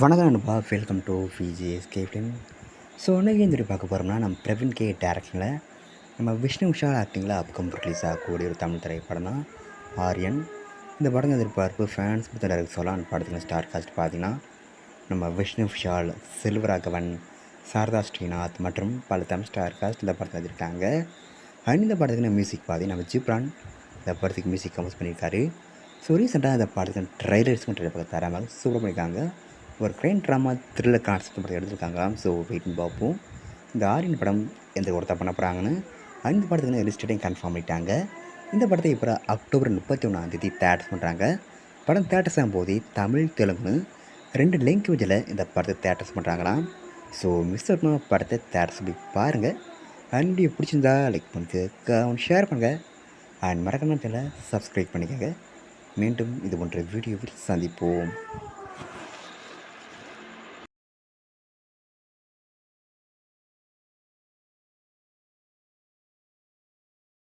வணக்கம் நண்பா, welcome to VGSK film. So இன்றைக்கி இந்த வீடியோ பார்க்க போகிறோம்னா, நம்ம பிரவீன் கே டேரக்ஷனில் நம்ம விஷ்ணு விஷால் ஆக்டிங்கில் அப்கம் ரிலீஸ் ஆகக்கூடிய ஒரு தமிழ் திரைப்படம் தான் ஆரியன். இந்த படம் எதிர்பார்ப்பு ஃபேன்ஸ் பற்றி டேரக்ட் சொல்லலாம். அந்த படத்தில் ஸ்டார் காஸ்ட் பார்த்திங்கன்னா நம்ம விஷ்ணு விஷால், செல்வராகவன், சாரதா ஸ்ரீநாத் மற்றும் பல தமிழ் ஸ்டார் காஸ்ட் இந்த படத்தில் வச்சுருக்காங்க. அண்ட் இந்த படத்துக்கு மியூசிக் பார்த்திங்கன்னா நம்ம ஜிப்ரான் இந்த படத்துக்கு மியூசிக் கம்போஸ் பண்ணியிருக்காரு. ஸோ ரீசெண்டாக இந்த படத்துக்கு ட்ரைலர்ஸும் ட்ரைலர் தராமல் சூப்பர் பண்ணியிருக்காங்க. ஒரு க்ரைம் ட்ராமா த்ரில்லர் கான்செப்ட் படம் எடுத்திருக்காங்களாம். ஸோ வெயிட்னு பார்ப்போம் இந்த ஆரியன் படம் எந்த ஒருத்தா பண்ண போகிறாங்கன்னு. அந்த படத்துக்கு ரிலீஸ் டேட்டையும் கன்ஃபார்ம் பண்ணிட்டாங்க. இந்த படத்தை இப்போ அக்டோபர் 31 தேட்டர்ஸ் பண்ணுறாங்க. படம் தேட்டர்ஸ் ஆகும்போது தமிழ் தெலுங்குன்னு 2 லாங்குவேஜில் இந்த படத்தை தேட்டர்ஸ் பண்ணுறாங்களாம். ஸோ மிஸ் பண்ண படத்தை தேட்டர்ஸ் போய் பாருங்கள். அண்ட் வீடியோ பிடிச்சிருந்தா லைக் பண்ணுங்க, ஷேர் பண்ணுங்கள். அண்ட் மறக்காம சேனலை சப்ஸ்கிரைப் பண்ணிக்கோங்க. மீண்டும் இது போன்ற வீடியோவில் சந்திப்போம்.